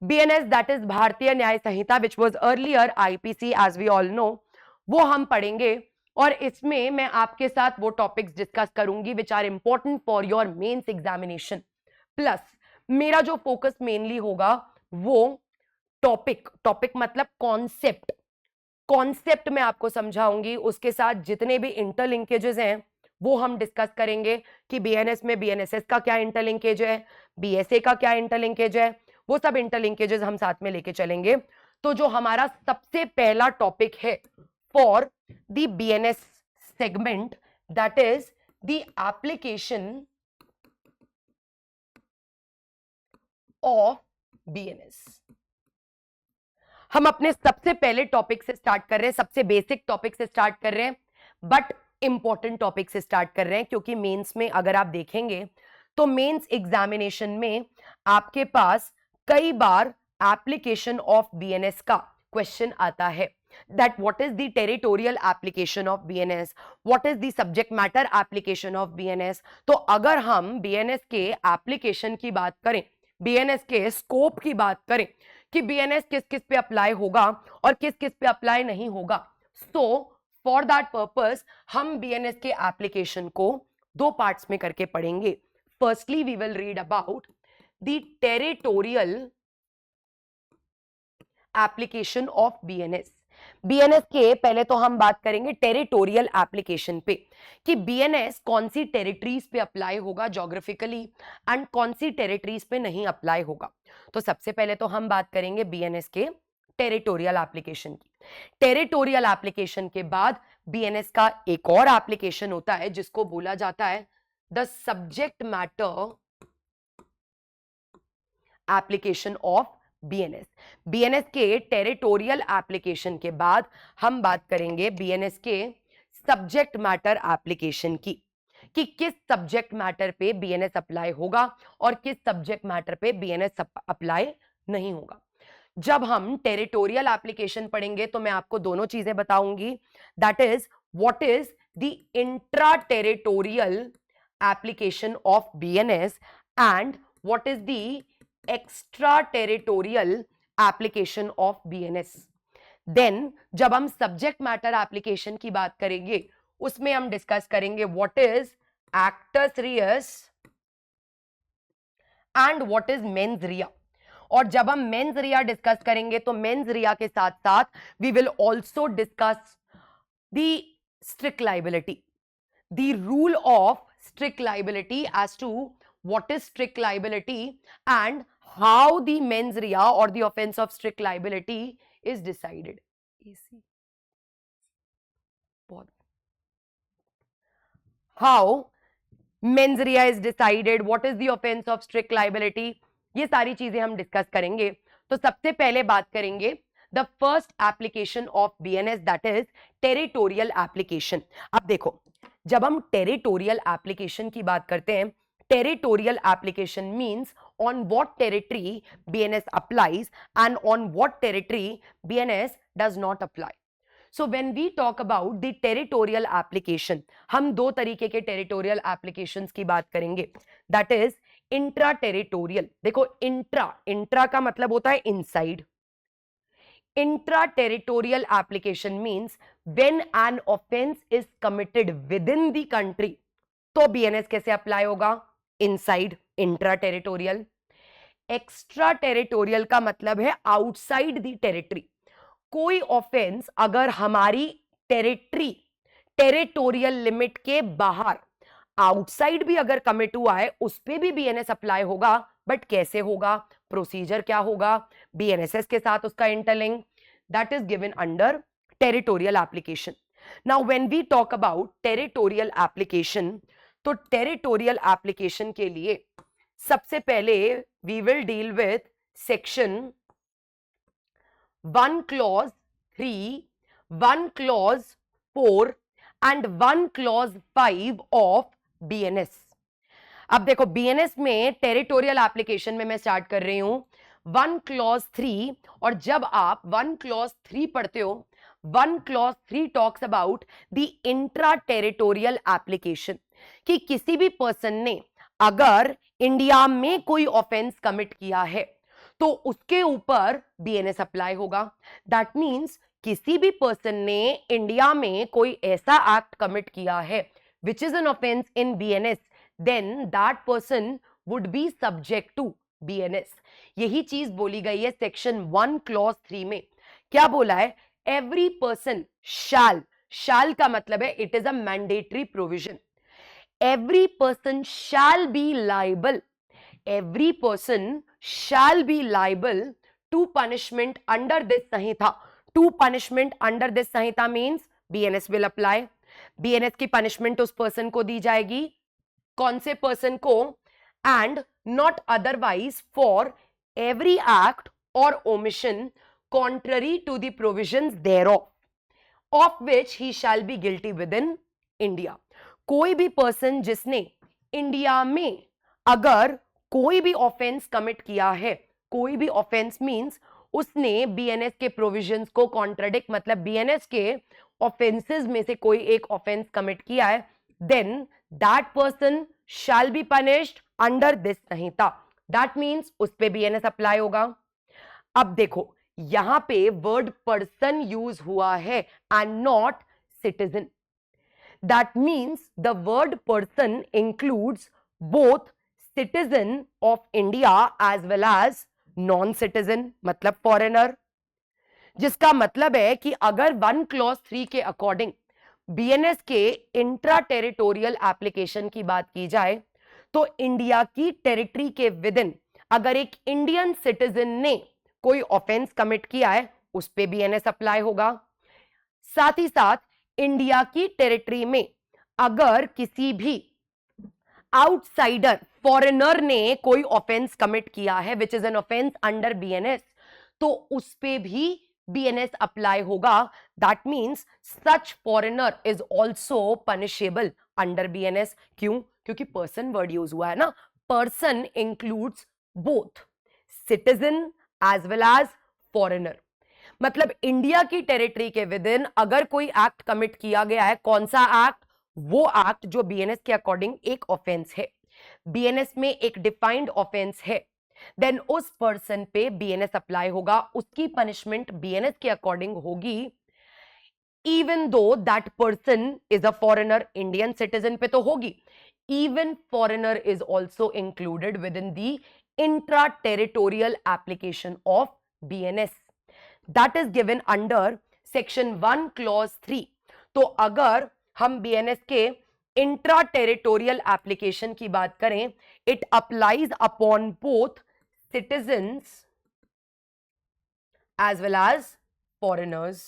BNS, that is भारतीय न्याय संहिता, which was earlier IPC as we all know, वो हम पढ़ेंगे। और इसमें मैं आपके साथ वो टॉपिक्स डिस्कस करूंगी which are important for your mains examination. Plus मेरा जो फोकस मेनली होगा वो टॉपिक मतलब कॉन्सेप्ट में आपको समझाऊंगी, उसके साथ जितने भी इंटरलिंकेजेस हैं वो हम डिस्कस करेंगे कि बीएनएस में बीएनएसएस का क्या इंटरलिंकेज है, बीएसए का क्या इंटरलिंकेज है, वो सब इंटरलिंकेजेस हम साथ में लेके चलेंगे। तो जो हमारा सबसे पहला टॉपिक है for the BNS segment, that is the application of BNS. हम अपने सबसे पहले टॉपिक से स्टार्ट कर रहे हैं, सबसे बेसिक टॉपिक से स्टार्ट कर रहे हैं, बट इंपॉर्टेंट टॉपिक से स्टार्ट कर रहे हैं, क्योंकि मेंस में अगर आप देखेंगे तो मेंस एग्जामिनेशन में आपके पास कई बार एप्लीकेशन ऑफ बीएनएस का क्वेश्चन आता है। that what is the territorial application of BNS, what is the subject matter application of BNS। तो अगर हम BNS के एप्लीकेशन की बात करें, BNS के स्कोप की बात करें कि BNS किस किस पे अप्लाई होगा और किस किस पे अप्लाई नहीं होगा, सो फॉर दैट पर्पस हम BNS के एप्लीकेशन को दो पार्ट्स में करके पढ़ेंगे। Firstly we will read about the territorial application of BNS। BNS के पहले तो हम बात करेंगे टेरिटोरियल एप्लीकेशन पे कि बीएनएस कौन सी टेरिटरीज पे अप्लाई होगा ज्योग्राफिकली एंड कौन सी टेरिटरीज पे नहीं अप्लाई होगा। तो सबसे पहले तो हम बात करेंगे बीएनएस के टेरिटोरियल एप्लीकेशन की। टेरिटोरियल एप्लीकेशन के बाद बीएनएस का एक और एप्लीकेशन होता है जिसको बोला जाता है the subject matter application of BNS. BNS के टेरिटोरियल एप्लीकेशन के बाद हम बात करेंगे बीएनएस के सब्जेक्ट मैटर एप्लीकेशन की कि किस सब्जेक्ट मैटर पे बीएनएस अप्लाई होगा और किस सब्जेक्ट मैटर पे बीएनएस अप्लाई नहीं होगा। जब हम टेरिटोरियल एप्लीकेशन पढ़ेंगे तो मैं आपको दोनों चीजें बताऊंगी, that is what is the intra territorial application of BNS and what is the extra territorial application of BNS. देन जब हम सब्जेक्ट मैटर एप्लीकेशन की बात करेंगे उसमें हम डिस्कस करेंगे what is actus reus and what is mens rea. और जब हम मेंस रिया डिस्कस करेंगे तो मेंस रिया के साथ साथ we will also discuss the strict liability, the rule of strict liability as to what is strict liability and how the mens rea or the offense of strict liability is decided। how mens rea is decided, what is the offense of strict liability, ये सारी चीजें हम discuss करेंगे। तो सबसे पहले बात करेंगे the first application of BNS, that is territorial application. अब देखो, जब हम टेरिटोरियल एप्लीकेशन की बात करते हैं, territorial application means on what territory BNS applies and on what territory BNS does not apply। So when we talk about the territorial application, हम दो तरीके के territorial applications की बात करेंगे, that is intra territorial। देखो इंट्रा का मतलब होता है inside। intra territorial application means when an offense is committed within the country, तो BNS कैसे अप्लाई होगा, inside intra territorial. Extra territorial का मतलब है आउटसाइड द टेरिटरी। कोई ऑफेंस अगर हमारी टेरिटोरियल लिमिट के बाहर आउटसाइड भी अगर कमिट हुआ है उस पे भी बीएनएस अप्लाई होगा, बट कैसे होगा, प्रोसीजर क्या होगा, बीएनएसएस के साथ उसका interlink, that is given under territorial application. Now when we talk about territorial application, तो टेरिटोरियल एप्लीकेशन के लिए सबसे पहले we will deal with section 1 clause 3, 1 clause 4 and 1 clause 5 of BNS. अब देखो बीएनएस में टेरिटोरियल एप्लीकेशन में मैं स्टार्ट कर रही हूं 1 क्लॉज 3, और जब आप 1 क्लॉज 3 पढ़ते हो, 1 clause 3 talks about the intra territorial application कि किसी भी पर्सन ने अगर इंडिया में कोई ऑफेंस कमिट किया है तो उसके ऊपर बीएनएस अप्लाई होगा। दैट मीन्स किसी भी पर्सन ने इंडिया में कोई ऐसा एक्ट कमिट किया है which is an offence in BNS, then that person would be subject to BNS. यही चीज बोली गई है सेक्शन 1 क्लॉज 3 में। क्या बोला है? एवरी पर्सन शैल का मतलब है it is a mandatory provision. Every person shall be liable, every person shall be liable to punishment under this Sanhita. To punishment under this Sanhita means BNS will apply. BNS की punishment उस person को दी जाएगी, कौन से person को? And not otherwise for every act or omission contrary to the provisions thereof, of which he shall be guilty within India. कोई भी person जिसने इंडिया में अगर कोई भी ऑफेंस कमिट किया है, कोई भी ऑफेंस मींस उसने बीएनएस के प्रोविजंस को कॉन्ट्राडिक्ट, मतलब बीएनएस के ऑफेंसेस में से कोई एक ऑफेंस कमिट किया है, then that person shall be punished under this Sanhita. That means उस पे बीएनएस अप्लाई होगा। अब देखो यहां पे वर्ड पर्सन यूज हुआ है and not citizen. That means the word person includes both citizen of India as well as non citizen, मतलब फॉरेनर। जिसका मतलब है कि अगर 1 क्लॉज 3 के अकॉर्डिंग बीएनएस के इंट्रा टेरिटोरियल एप्लीकेशन की बात की जाए तो इंडिया की टेरिटरी के विद इन अगर एक इंडियन सिटीजन ने कोई ऑफेंस कमिट किया है उस पे बीएनएस अप्लाई होगा। साथ ही साथ इंडिया की टेरिटरी में अगर किसी भी आउटसाइडर फॉरेनर ने कोई ऑफेंस कमिट किया है which is an offence under BNS, तो उस पे भी बीएनएस अप्लाई होगा। That means such foreigner is also punishable under BNS. क्यों? क्योंकि पर्सन वर्ड यूज हुआ है ना। Person includes both citizen as well as foreigner. मतलब इंडिया की टेरिटरी के विद इन अगर कोई एक्ट कमिट किया गया है, कौन सा एक्ट? वो एक्ट जो बीएनएस के अकॉर्डिंग एक ऑफेंस है, बीएनएस में एक डिफाइंड ऑफेंस है, देन उस पर्सन पे बीएनएस अप्लाई होगा। उसकी पनिशमेंट बीएनएस के अकॉर्डिंग होगी even though that person is a foreigner. Indian citizen पे तो होगी, even foreigner is also included with in the intra territorial application of BNS. That is given under section 1 clause 3। तो अगर हम BNS के intra territorial application की बात करें, it applies upon both citizens as well as foreigners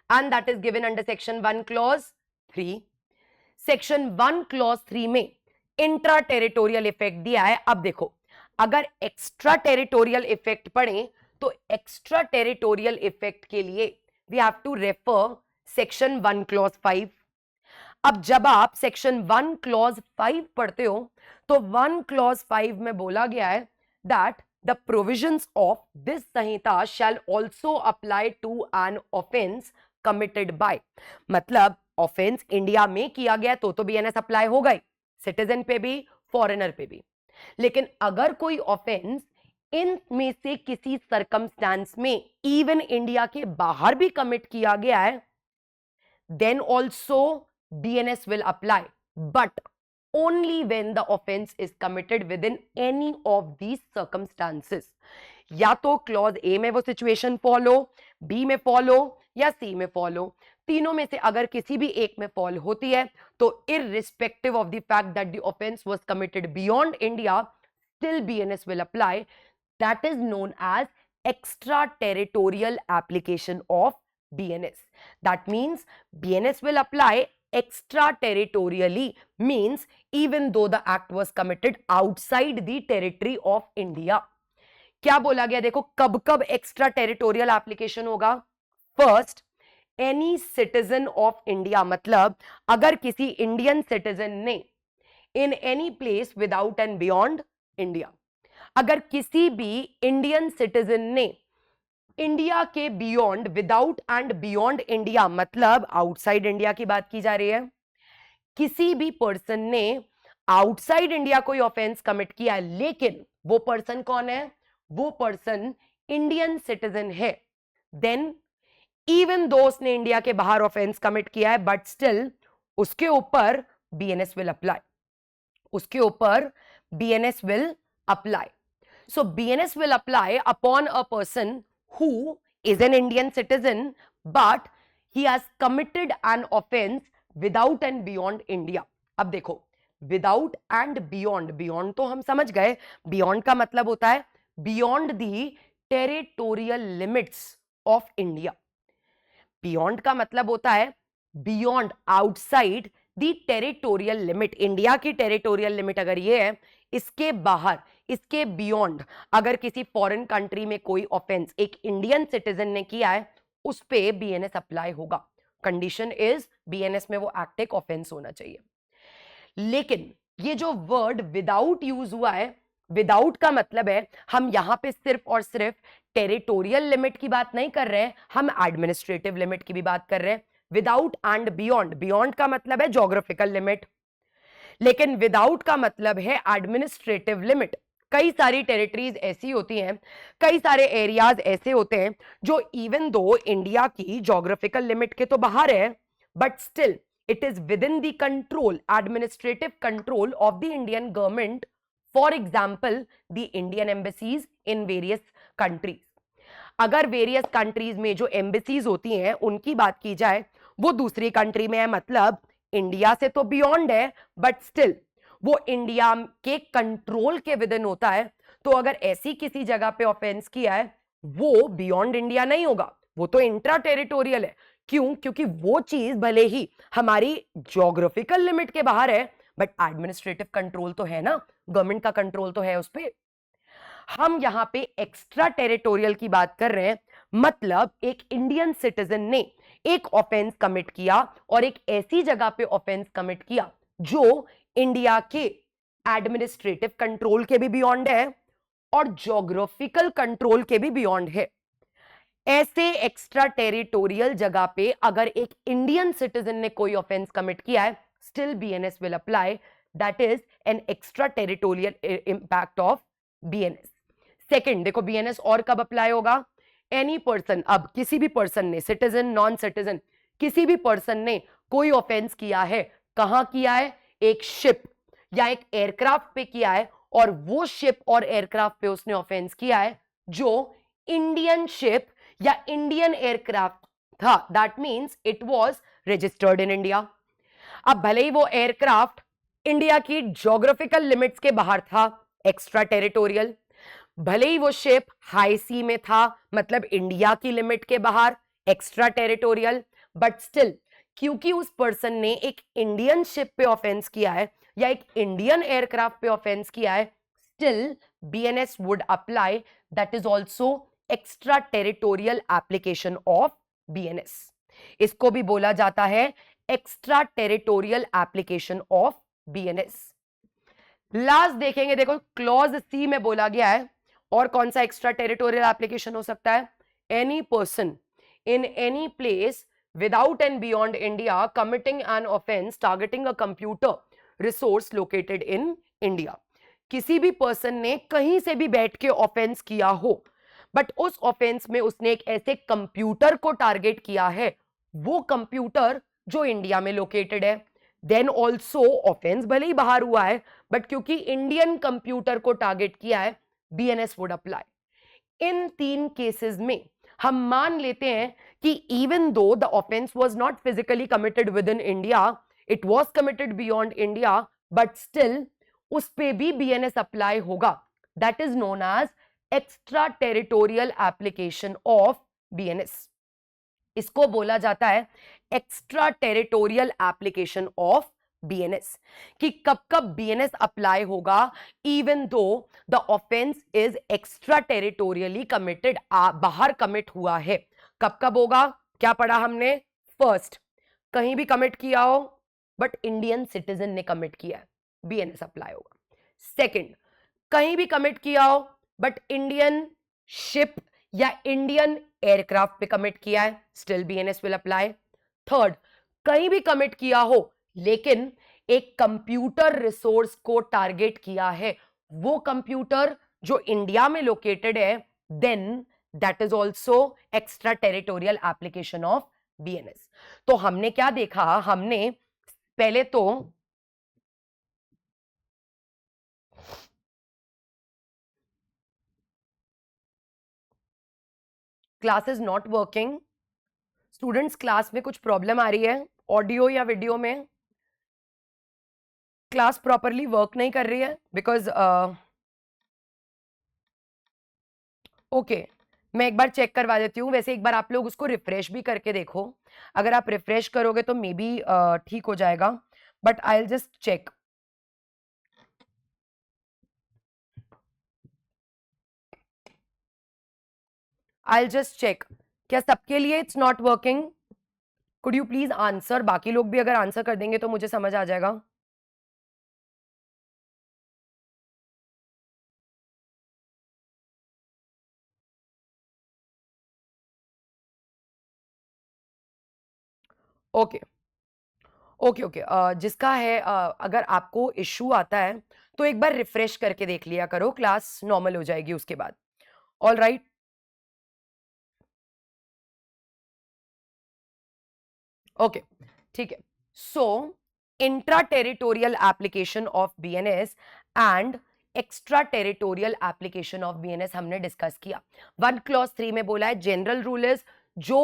and that is given under section 1 clause 3। Section 1 clause 3 में intra territorial effect दिया है। अब देखो अगर एक्स्ट्रा टेरिटोरियल इफेक्ट पढ़े तो एक्स्ट्रा टेरिटोरियल इफेक्ट के लिए we have to refer section 1 clause 5। अब जब आप सेक्शन 1 क्लॉज 5 पढ़ते हो तो 1 क्लॉज 5 में बोला गया है that the provisions of this Sanhita shall also apply to an offence committed by. मतलब ऑफेंस इंडिया में किया गया तो बीएनएस अप्लाई होगा ही, सिटीजन पे भी फॉरेनर पे भी। लेकिन अगर कोई ऑफेंस इन में से किसी सर्कमस्टेंस में इवन इंडिया के बाहर भी कमिट किया गया है, then also BNS will apply, but only when the offense is committed within any of these circumstances. या तो क्लॉज ए में वो सिचुएशन फॉलो, बी में फॉलो या सी में फॉलो, तीनों में से अगर किसी भी एक में फॉलो होती है तो irrespective of the fact that the offense was committed beyond India, still BNS will apply. That is known as extraterritorial application of BNS. That means BNS will apply extraterritorially, means even though the act was committed outside the territory of India. क्या बोला गया? देखो कब कब extra territorial application होगा। First, any citizen of India, मतलब अगर किसी इंडियन सिटीजन ने in any place without and beyond India, अगर किसी भी इंडियन सिटीजन ने इंडिया के beyond, without and beyond India मतलब आउटसाइड इंडिया की बात की जा रही है, किसी भी पर्सन ने आउटसाइड इंडिया कोई ऑफेंस कमिट किया है लेकिन वो पर्सन कौन है? वो पर्सन इंडियन सिटीजन है। देन इवन दो उसने इंडिया के बाहर ऑफेंस कमिट किया है, बट स्टिल उसके ऊपर बीएनएस विल अप्लाई, उसके ऊपर BNS will apply. So BNS will apply upon a person who is an Indian citizen, but he has committed an offense without and beyond India. अब देखो, without and beyond, beyond तो हम समझ गए, beyond का मतलब होता है beyond the territorial limits of India. Beyond का मतलब होता है beyond, outside the territorial limit. India की टेरिटोरियल लिमिट अगर ये है, इसके बाहर, इसके बियॉन्ड अगर किसी फॉरेन कंट्री में कोई ऑफेंस एक इंडियन सिटीजन ने किया है, उस पे बीएनएस अप्लाई होगा. कंडीशन इज बीएनएस में वो एक्ट एक ऑफेंस होना चाहिए. लेकिन ये जो वर्ड विदाउट यूज हुआ है, विदाउट का मतलब है हम यहां पे सिर्फ और सिर्फ टेरिटोरियल लिमिट की बात नहीं कर रहे हैं, हम एडमिनिस्ट्रेटिव लिमिट की भी बात कर रहे हैं. विदाउट एंड बियॉन्ड, बियॉन्ड का मतलब है ज्योग्राफिकल लिमिट, लेकिन विदाउट का मतलब है एडमिनिस्ट्रेटिव लिमिट. कई सारी टेरिटरीज ऐसी होती हैं, कई सारे एरियाज ऐसे होते हैं जो इवन दो इंडिया की ज्योग्राफिकल लिमिट के तो बाहर है, but still it is with in the control, administrative control of the Indian government. For example the Indian embassies in various countries. अगर वेरियस कंट्रीज में जो एम्बेसीज होती हैं उनकी बात की जाए, वो दूसरी कंट्री में है, मतलब इंडिया से तो बियॉन्ड है, बट स्टिल वो इंडिया के कंट्रोल के विद इन होता है. तो अगर ऐसी किसी जगह पे ऑफेंस किया है, वो बियॉन्ड इंडिया नहीं होगा, वो तो इंट्रा टेरिटोरियल है. क्यों? क्योंकि वो चीज भले ही हमारी ज्योग्राफिकल लिमिट के बाहर है, बट एडमिनिस्ट्रेटिव कंट्रोल तो है ना, गवर्नमेंट का कंट्रोल तो है उस पर. हम यहां पे एक्स्ट्रा टेरिटोरियल की बात कर रहे हैं, मतलब एक इंडियन सिटीजन ने एक ऑफेंस कमिट किया और एक ऐसी जगह पे ऑफेंस कमिट किया जो इंडिया के एडमिनिस्ट्रेटिव कंट्रोल के भी बियॉन्ड है और ज्योग्राफिकल कंट्रोल के भी बियॉन्ड है. ऐसे एक्स्ट्रा टेरिटोरियल जगह पे अगर एक इंडियन सिटीजन ने कोई ऑफेंस कमिट किया है, still BNS will apply. That is an extra territorial impact of BNS. Second, देखो बीएनएस और कब अप्लाई होगा? एनी पर्सन, अब किसी भी पर्सन ने, सिटीजन नॉन सिटीजन, किसी भी पर्सन ने कोई ऑफेंस किया है, कहां किया है? एक शिप या एक एयरक्राफ्ट पे किया है, और वो शिप और एयरक्राफ्ट पे उसने ऑफेंस किया है जो इंडियन शिप या इंडियन एयरक्राफ्ट था. That means it was registered in India. अब भले ही वो एयरक्राफ्ट इंडिया की ज्योग्राफिकल लिमिट्स के बाहर था, एक्स्ट्रा टेरिटोरियल, भले ही वो शिप हाई सी में था, मतलब इंडिया की लिमिट के बाहर, एक्स्ट्रा टेरिटोरियल, बट स्टिल क्योंकि उस पर्सन ने एक इंडियन शिप पे ऑफेंस किया है या एक इंडियन एयरक्राफ्ट पे ऑफेंस किया है, still BNS would apply. That is also extra territorial application of BNS. इसको भी बोला जाता है extra territorial application of BNS. Last देखेंगे, देखो क्लॉज सी में बोला गया है और कौन सा एक्स्ट्रा टेरिटोरियल एप्लीकेशन हो सकता है? Any person in any place without and beyond India committing an offense targeting a computer resource located in India. किसी भी पर्सन ने कहीं से भी बैठ के ऑफेंस किया हो, बट उस ऑफेंस में उसने एक ऐसे कंप्यूटर को टारगेट किया है, वो कंप्यूटर जो इंडिया में लोकेटेड है, देन ऑल्सो ऑफेंस भले ही बाहर हुआ है, बट क्योंकि इंडियन कंप्यूटर को टारगेट किया है, बीएनएस वुड अप्लाई. इन तीन केसेस में हम मान लेते हैं कि even though the offense was not physically committed within India, it was committed beyond India, but still उस पे भी BNS अप्लाई होगा. That is known as extra territorial application of BNS. इसको बोला जाता है extra territorial application of BNS. कि कब कब बीएनएस अप्लाई होगा, even though the offence is extraterritorially committed, बाहर कमिट हुआ है. कब कब होगा? क्या पढ़ा हमने? फर्स्ट, कहीं भी कमिट किया हो बट इंडियन सिटीजन ने कमिट किया है, बीएनएस अप्लाई होगा. सेकंड, कहीं भी कमिट किया हो बट इंडियन शिप या इंडियन एयरक्राफ्ट पे कमिट किया है, still BNS will apply. Third, कहीं भी कमिट किया हो लेकिन एक कंप्यूटर रिसोर्स को टारगेट किया है, वो कंप्यूटर जो इंडिया में लोकेटेड है, then that is also extra territorial application of BNS. तो हमने क्या देखा, हमने पहले तो class is not working, students class में कुछ प्रॉब्लम आ रही है, ऑडियो या वीडियो में क्लास प्रॉपरली वर्क नहीं कर रही है, बिकॉज ओके मैं एक बार चेक करवा देती हूँ। वैसे एक बार आप लोग उसको रिफ्रेश भी करके देखो, अगर आप रिफ्रेश करोगे तो मे बी ठीक हो जाएगा, but I will just check. I will just check, क्या सबके लिए it's not working? Could you please answer? बाकी लोग भी अगर आंसर कर देंगे तो मुझे समझ आ जाएगा। ओके ओके ओके, जिसका है अगर आपको इश्यू आता है तो एक बार रिफ्रेश करके देख लिया करो, क्लास नॉर्मल हो जाएगी उसके बाद। ऑल राइट, ओके ठीक है। सो intra territorial application of BNS and extra territorial application of BNS हमने डिस्कस किया। 1 क्लॉज 3 में बोला है जनरल रूल इज जो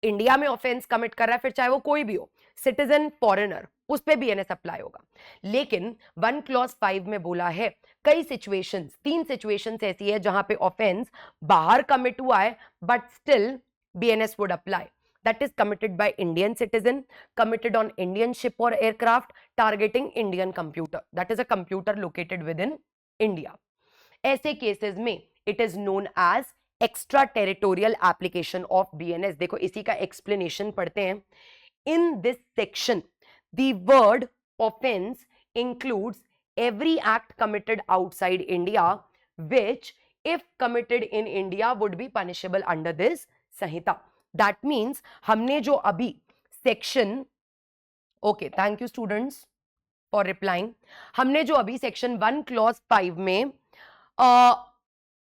इंडिया में ऑफेंस कमिट कर रहा है, फिर चाहे वो कोई भी हो, सिटीजन फॉरेनर, उस पे बीएनएस अप्लाई होगा। लेकिन 1 क्लॉज 5 में बोला है कई सिचुएशंस, 3 सिचुएशंस ऐसी है जहां पे ऑफेंस बाहर कमिट हुआ है but still BNS would apply. That is committed by Indian citizen, committed on Indian ship or aircraft, targeting Indian computer. That is a computer located within India. ऐसे cases में it is known as extra territorial application of BNS. देखो इसी का explanation पढ़ते हैं। In this section, the word offense includes every act committed outside India, which, if committed in India, would be punishable under this Samhita. That means हमने जो अभी section, okay thank you students for replying, हमने जो अभी section 1 clause 5 में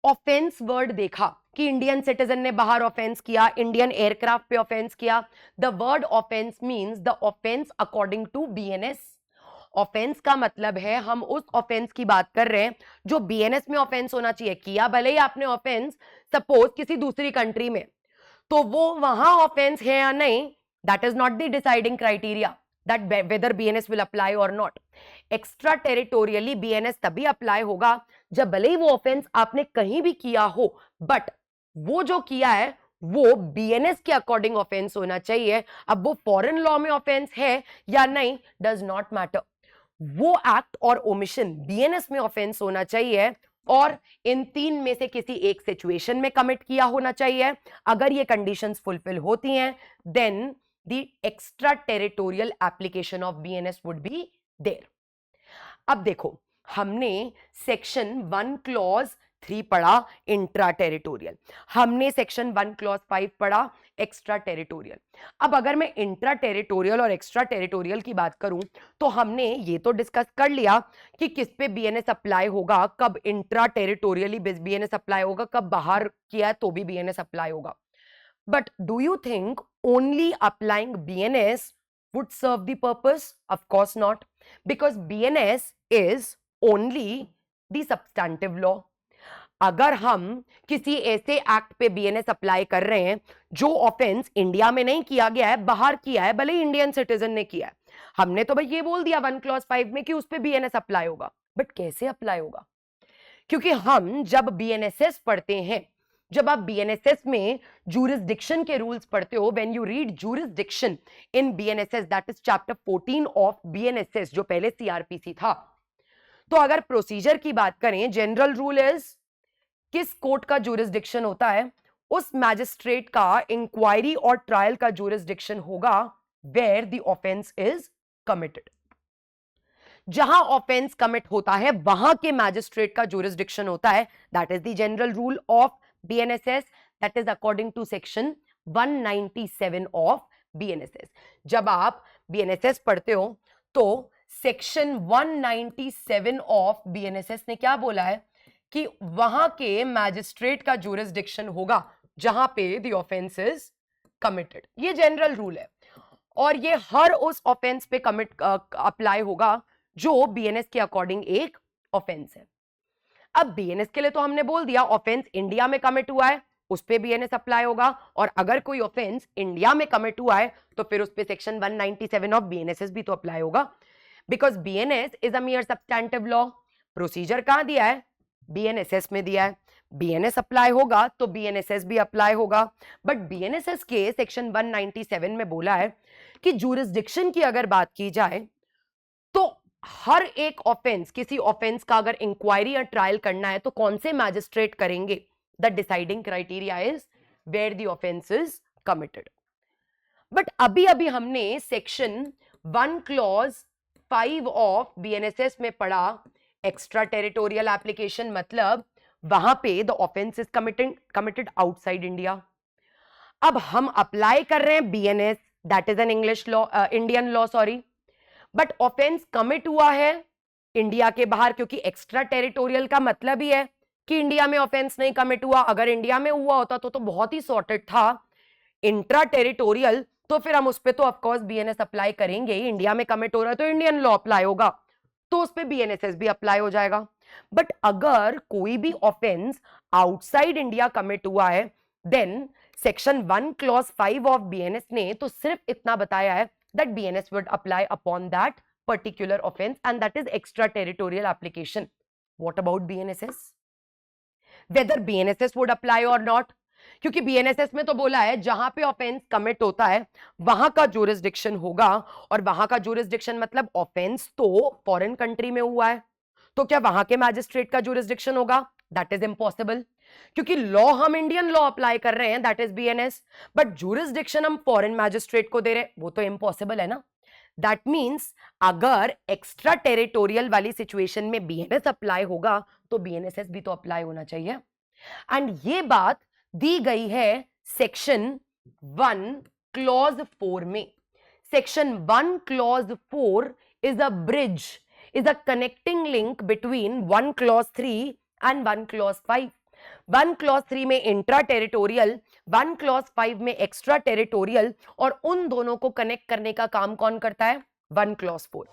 offence word देखा कि Indian citizen ने बाहर ऑफेंस किया, इंडियन एयरक्राफ्ट पे ऑफेंस किया, the word offence means the offence according to BNS. Offence का मतलब है हम उस ऑफेंस की बात कर रहे हैं जो बीएनएस में ऑफेंस होना चाहिए। किया भले ही आपने ऑफेंस सपोज किसी दूसरी कंट्री में, तो वो वहां ऑफेंस है या नहीं, that is not the deciding criteria that whether BNS will apply और नॉट। एक्स्ट्रा टेरिटोरियली बीएनएस तभी अप्लाई होगा जब भले ही वो ऑफेंस आपने कहीं भी किया हो, बट वो जो किया है वो बीएनएस के अकॉर्डिंग ऑफेंस होना चाहिए। अब वो फॉरेन लॉ में ऑफेंस है या नहीं डज नॉट मैटर, वो एक्ट और ओमिशन बीएनएस में ऑफेंस होना चाहिए और इन 3 में से किसी एक सिचुएशन में कमिट किया होना चाहिए। अगर ये कंडीशंस फुलफिल होती हैं then the extra territorial application of BNS would be there. अब देखो हमने सेक्शन 1 क्लॉज 3 पढ़ा इंट्रा टेरिटोरियल, हमने सेक्शन 1 क्लॉज 5 पढ़ा एक्स्ट्रा टेरिटोरियल। अब अगर मैं इंट्रा टेरिटोरियल और एक्स्ट्रा टेरिटोरियल की बात करूं तो हमने ये तो डिस्कस कर लिया कि किस पे बीएनएस अप्लाई होगा, कब इंट्रा टेरिटोरियली बीएनएस अप्लाई होगा, कब बाहर किया तो भी बीएनएस अप्लाई होगा। But do you think only applying BNS would serve the purpose? Of course not, because BNS is only the substantive law. अगर हम किसी ऐसे एक्ट पे बीएनएस अप्लाई कर रहे हैं जो ऑफेंस इंडिया में नहीं किया गया है, बाहर किया है, भले ही इंडियन सिटीजन ने किया है, हमने तो भाई ये बोल दिया 1 क्लॉज 5 में कि उस पे बीएनएस अप्लाई होगा, बट कैसे अप्लाई होगा? क्योंकि हम जब बीएनएसएस पढ़ते हैं, जब आप बीएनएसएस में जूरिसडिक्शन के रूल्स पढ़ते हो, when you read जूरिसडिक्शन in BNSS, that is chapter 14 of BNSS जो पहले सीआरपीसी था, तो अगर प्रोसीजर की बात करें, जनरल रूल इज किस कोर्ट का जूरिसडिक्शन होता है, उस मैजिस्ट्रेट का इंक्वायरी और ट्रायल का जूरिसडिक्शन होगा where the offence is committed. जहां ऑफेंस कमिट होता है वहां के मैजिस्ट्रेट का जूरिसडिक्शन होता है, that is the general rule of BNSS, that is according to section 197 of BNSS. जब आप बीएनएसएस पढ़ते हो तो सेक्शन 197 ऑफ बीएनएसएस ने क्या बोला है कि वहां के मैजिस्ट्रेट का ज्यूरिसडिक्शन होगा जहां पे द ऑफेंस इज कमिटेड। ये जनरल रूल है और ये हर उस ऑफेंस पे अप्लाई होगा जो बीएनएस के अकॉर्डिंग एक ऑफेंस है। अब बीएनएस के लिए तो हमने बोल दिया ऑफेंस इंडिया में कमिट हुआ है उस पे बीएनएस अप्लाई होगा, और अगर कोई ऑफेंस इंडिया में कमिट हुआ है तो फिर उस पे सेक्शन 197 ऑफ बीएनएसएस भी तो अप्लाई होगा, because BNS is a मियर substantive law. Procedure कहां दिया है? बीएनएसएस में दिया है। बीएनएस अप्लाई होगा तो बीएनएसएस भी अप्लाई होगा, बट बीएनएसएस के सेक्शन 197 में बोला है कि ज्यूरिसडिक्शन की अगर बात की जाए तो हर एक ऑफेंस, किसी ऑफेंस का अगर इंक्वायरी या ट्रायल करना है तो कौन से मैजिस्ट्रेट करेंगे? The deciding criteria is where the offence is committed. But अभी अभी हमने सेक्शन 1 क्लॉज 5 ऑफ बीएनएसएस में पढ़ा एक्स्ट्रा टेरिटोरियल एप्लीकेशन, मतलब वहां पे the offence is committed outside India. अब हम अप्लाई कर रहे हैं BNS, that is an English law, Indian law sorry, but offence commit हुआ है इंडिया के बाहर, क्योंकि एक्स्ट्रा टेरिटोरियल का मतलब ही है कि इंडिया में ऑफेंस नहीं कमिट हुआ। अगर इंडिया में हुआ होता तो बहुत ही सॉर्टेड था। इंट्रा टेरिटोरियल तो फिर हम उस पर तो ऑफकोर्स बीएनएस अप्लाई करेंगे ही, इंडिया में कमिट हो रहा है तो इंडियन लॉ अप्लाई होगा, तो उस पर बीएनएसएस भी अप्लाई हो जाएगा। बट अगर कोई भी ऑफेंस आउटसाइड इंडिया कमिट हुआ है then section 1 clause 5 of BNS ने तो सिर्फ इतना बताया है that BNS would apply upon that particular offense, and that is extraterritorial application. What about BNSS? Whether BNSS would apply or not, क्योंकि BNSS में तो बोला है जहां पे ऑफेंस कमिट होता है वहां का ज्यूरिसडिक्शन होगा, और वहां का ज्यूरिसडिक्शन मतलब ऑफेंस तो फॉरेन कंट्री में हुआ है, तो क्या वहां के मैजिस्ट्रेट का ज्यूरिसडिक्शन होगा? दैट इज इम्पॉसिबल, क्योंकि लॉ हम इंडियन लॉ अप्लाई कर रहे हैं, that is BNS, but jurisdiction हम फॉरेन मैजिस्ट्रेट को दे रहे हैं, वो तो इम्पॉसिबल है ना। दैट मींस अगर एक्स्ट्रा टेरिटोरियल वाली सिचुएशन में बीएनएस अप्लाई होगा तो बीएनएसएस भी तो अप्लाई होना चाहिए। एंड ये बात दी गई है सेक्शन 1 क्लॉज 4 में। Section 1 clause 4 is a bridge, is a connecting link between 1 clause 3 and 1 clause 5। 1 clause 3 में इंट्रा टेरिटोरियल, 1 क्लॉज 5 में एक्स्ट्रा टेरिटोरियल, और उन दोनों को कनेक्ट करने का काम कौन करता है? 1 क्लॉज 4।